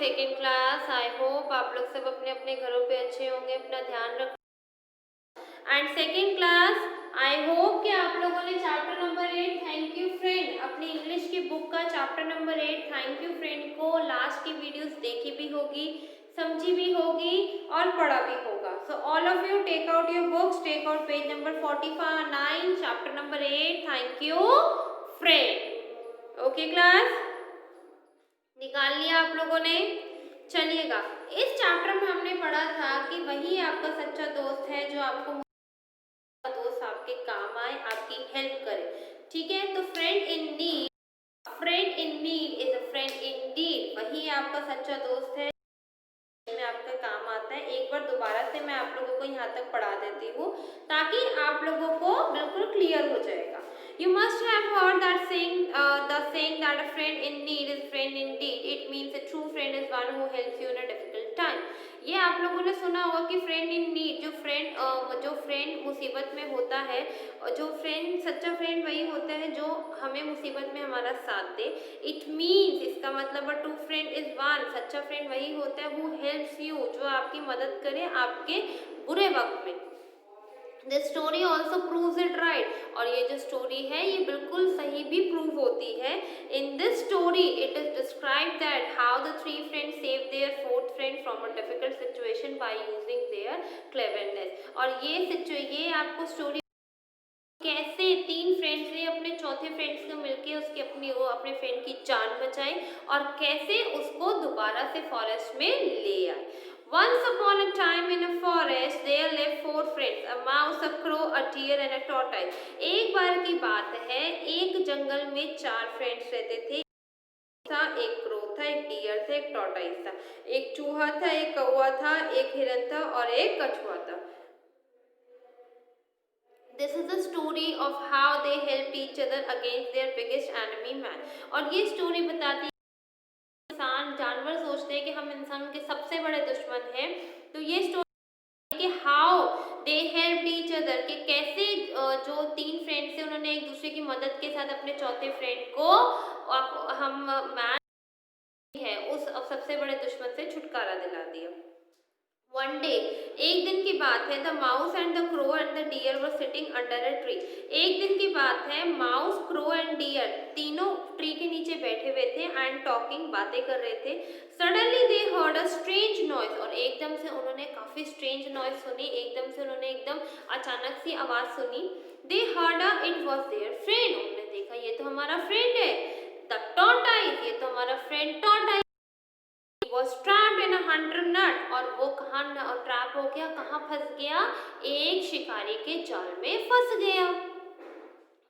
Second class. I hope आप लोग सब अपने अपने घरों पे अच्छे होंगे, अपना ध्यान रख। And second class, I hope कि आप लोगों ने chapter number 8 thank you friend, अपनी इंग्लिश की बुक का chapter number 8 thank you friend को लास्ट की वीडियोस देखी भी होगी, समझी भी होगी और पढ़ा भी होगा। So all of you take out your books, take out page number 49 chapter number 8 thank you friend. Okay class, निकाल लिया आप लोगों ने। चलिएगा, इस चैप्टर में हमने पढ़ा था कि वही आपका सच्चा दोस्त है जो आपको दोस्त आपके काम आए, आपकी हेल्प करे। ठीक है, तो friend in need is a friend in deed. वही आपका सच्चा दोस्त है में आपका काम आता है। एक बार दोबारा से मैं आप लोगों को यहाँ तक पढ़ा देती हूँ ताकि आप लोगों को बिल्कुल क्लियर हो जाएगा। You must have heard that saying that a friend in need is friend indeed. It means a true friend is one who helps you in a difficult time. ये आप लोगों ने सुना होगा कि फ्रेंड इन नीड, जो friend मुसीबत में होता है, और जो फ्रेंड सच्चा फ्रेंड वही होता है जो हमें मुसीबत में हमारा साथ दे। इट मीन्स, इसका मतलब ट्रू फ्रेंड इज वन, सच्चा फ्रेंड वही होता है हु हेल्प्स यू, जो आपकी मदद करे आपके बुरे वक्त में। This story also proves it right, और ये जो स्टोरी है ये बिल्कुल सही भी प्रूव होती है। In this story it is describe that how the three friends save their fourth friend from a difficult situation by using their cleverness. और ये आपको स्टोरी कैसे तीन फ्रेंड्स ने अपने चौथे फ्रेंड्स को मिलके अपने फ्रेंड की जान बचाई और कैसे उसको दोबारा से फॉरेस्ट में ले आए। Once upon a time in a forest there lived four friends, a mouse, a crow, a deer and a tortoise. एक बार की बात है, एक जंगल में चार फ्रेंड्स रहते थे। एक क्रो था, एक डियर था, एक टॉर्टाइस था, एक चूहा था, एक कौवा था, एक हिरन था और एक कछुआ था। This is the story of how they helped each other against their biggest enemy man. और ये स्टोरी बताती है जानवर सोचते हैं कि हम इंसान के सबसे बड़े दुश्मन हैं, तो ये स्टोरी कि how they help each other, कि कैसे जो तीन फ्रेंड्स थे उन्होंने एक दूसरे की मदद के साथ अपने चौथे फ्रेंड को हम मैन है उस सबसे बड़े दुश्मन से छुटकारा दिला दिया। One day, एक दिन की बात है, the mouse and the crow and the deer were sitting under a tree. एक दिन की बात है, माउस, क्रो एंड डियर तीनों ट्री के नीचे बैठे हुए थे एंड टॉकिंग, बातें कर रहे थे। Suddenly they heard a strange noise, और एकदम से उन्होंने काफी स्ट्रेंज नॉइज सुनी, एकदम अचानक सी आवाज सुनी। दे heard it was there friend, उन्होंने देखा ये तो हमारा फ्रेंड है। द टॉर्टाइस, ये तो हमारा friend tortoise was trapped in a hunter net, और वो कहाँ ट्रैप हो गया, कहाँ फंस गया, एक शिकारी के जाल में फंस गया।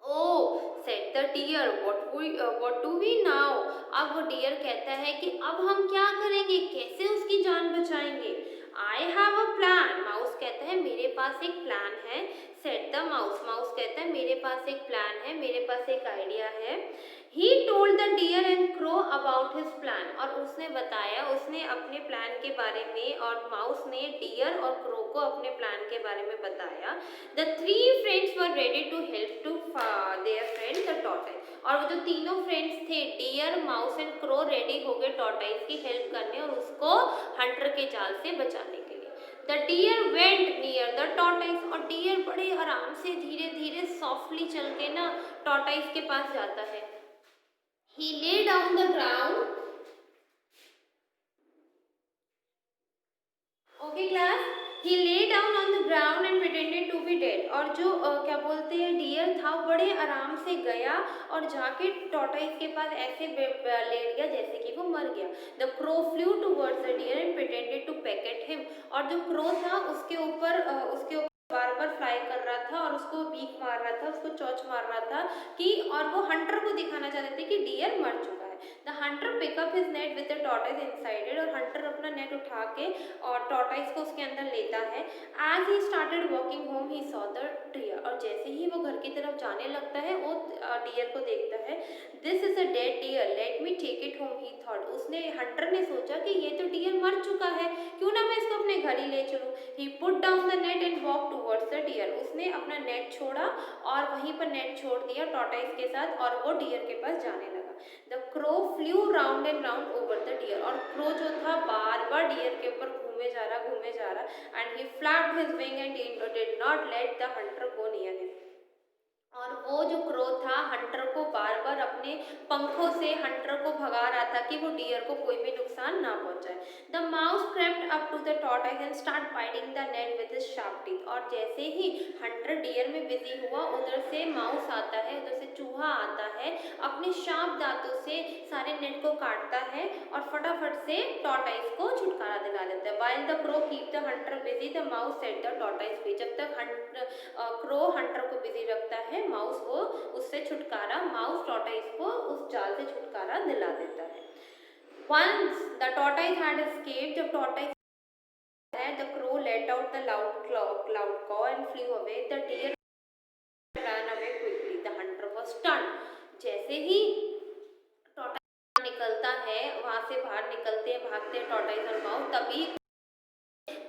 Oh, said the deer, what do we now? अब वो डियर कहता है कि अब हम क्या करेंगे, कैसे उसकी जान बचाएंगे। I have a plan, mouse कहता है मेरे पास एक प्लान है। Said the mouse, माउस कहता है मेरे पास एक प्लान है, मेरे पास एक आइडिया है। He told the deer and crow about his plan, और उसने अपने प्लान के बारे में, और माउस ने डियर और क्रो को अपने प्लान के बारे में बताया। The three friends were ready to help to their friend the tortoise, और वो जो तीनों फ्रेंड्स थे deer, mouse and crow ready हो गए टॉर्टाइस की हेल्प करने और उसको हंटर के जाल से बचाने के लिए। The deer went near the tortoise, और डियर बड़े आराम से धीरे धीरे सॉफ्टली चल के ना टॉर्टाइस के पास जाता है। He lay down the ground. Okay class. He lay down on the ground and pretended to be dead. और जो क्या बोलते हैं डियर था बड़े आराम से गया और जाके टॉर्टाइस के पास ऐसे लेट गया जैसे कि वो मर गया। The crow flew towards the deer and pretended to peck at him. और जो क्रो था उसके ऊपर बार बार फ्लाई कर रहा था और उसको बीक मार रहा था, उसको चोंच मार रहा था कि, और वो हंटर को दिखाना चाहते थे कि डियर मर चुका है। The hunter pick up his net with the tortoise inside it, और हंटर अपना नेट उठा के और टॉर्टाइस को उसके अंदर लेता है। As he started walking home he saw the deer, और जैसे ही वो घर की तरफ जाने लगता है वो डियर को देखता है। This is a dead deer, let me take it home he thought, hunter ने सोचा कि ये तो डियर मर चुका है, क्यों ना मैं इसको अपने घर ही ले चलूं। He put down the net and walk towards the deer, उसने अपना नेट छोड़ा और वहीं पर नेट छोड़ दिया टॉर्टाइस के साथ और वो डियर के पास जाने लगा। The crow flew round and round over the deer, और क्रो जो था बार बार डियर के ऊपर घूमे जा रहा, and he flapped his wing and did not let the Hunter go near him. और वो जो क्रो था हंटर को बार बार अपने पंखों से हंटर को भगा रहा था कि वो डियर को कोई भी नुकसान ना पहुंचाए। The mouse crept up to the tortoise and start biting the net with his sharp teeth, और जैसे ही हंटर डियर में बिजी हुआ, उधर से माउस आता है, उधर से चूहा आता है, अपने शार्प दांतों से सारे नेट को काटता है और फटाफट से टॉर्टोइस को छुटकारा दिला देता है। While the crow keep the Hunter busy, the mouse set the tortoise free. जब तक क्रो हंटर को बिजी रखता है, माउस वो उससे छुटकारा, माउस टॉर्टोइस को उस जाल से छुटकारा दिला देता है। Once the tortoise had escaped, जब tortoise है, the crow let out the loud caw and flew away. The deer ran away quickly. The hunter was stunned. जैसे ही tortoise निकलता है, वहां से बाहर निकलते हैं, भागते हैं tortoise और माउस, तभी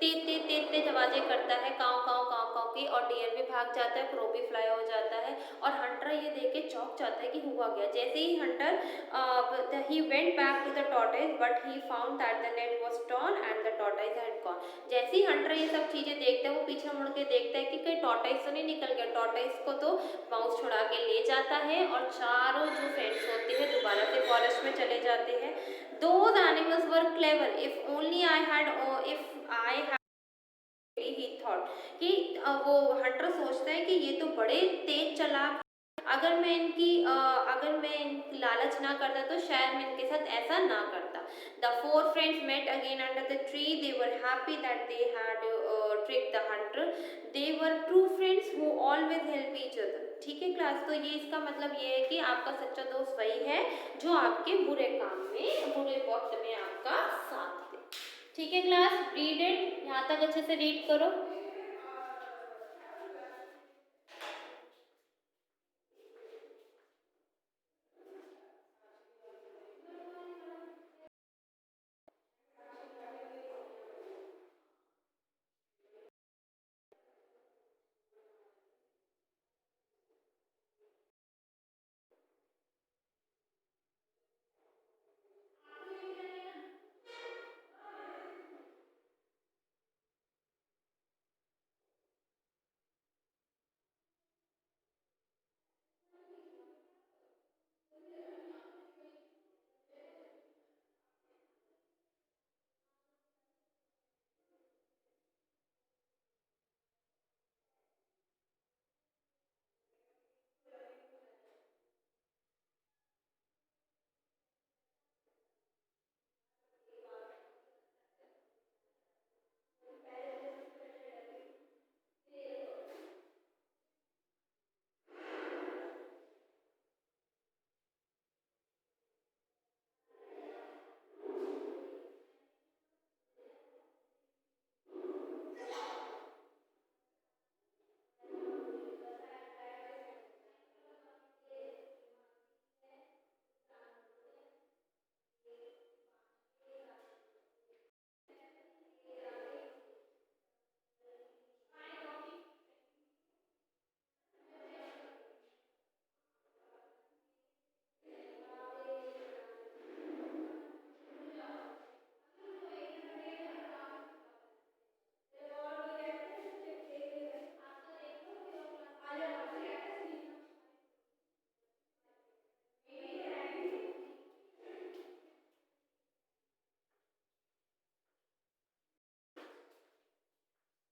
तेज आवाजें करता है, काव काव काव काव की, और डियर भी भाग जाता है, क्रो भी फ्लाई हो जाता है, और हंटर ये देख के चौंक जाता है कि हुआ गया। जैसे ही hunter he went back to the tortoise but he found that the net was torn and the tortoise had gone. जैसे ही हंटर ये सब चीजें देखता है, वो पीछे मुड़ के देखता है कि कहीं टॉर्टोइस तो नहीं निकल गया। टॉर्टोइस को तो माउस छुड़ा के ले जाता है, और चारों जो फ्रेंड्स होते हैं दोबारा से फॉरेस्ट में चले जाते हैं। Those animals were clever. If I had he thought कि वो हंटर सोचता है कि ये तो बड़े तेज चालाक, अगर मैं इनकी लालच ना करता तो शायद मैं इनके साथ ऐसा ना करता। The four friends met again under the tree, they were happy that they had trick the hunter, they were true friends who always help each other. ठीक है क्लास, तो ये इसका मतलब ये है कि आपका सच्चा दोस्त वही है जो आपके बुरे काम में, बुरे वक्त में आपका साथ दे। ठीक है क्लास, रीड इट, यहाँ तक अच्छे से रीड करो।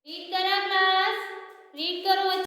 रीड करा क्लास, रीड करो।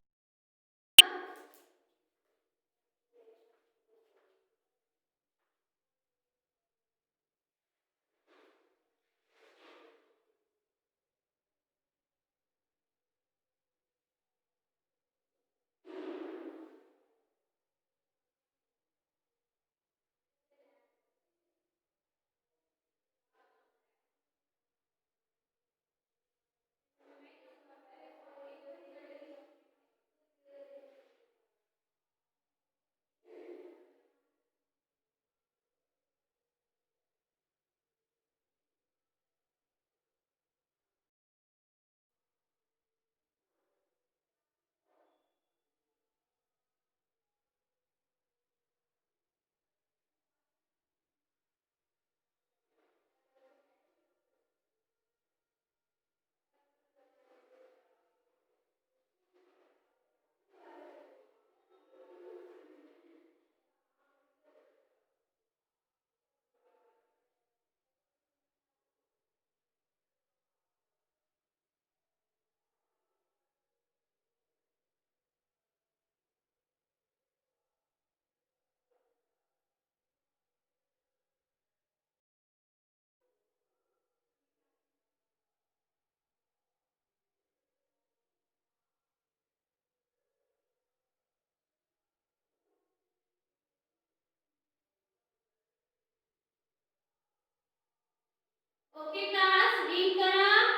ओके क्लास, रीड करा,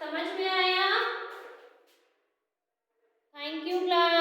समझ में आया? Thank you class.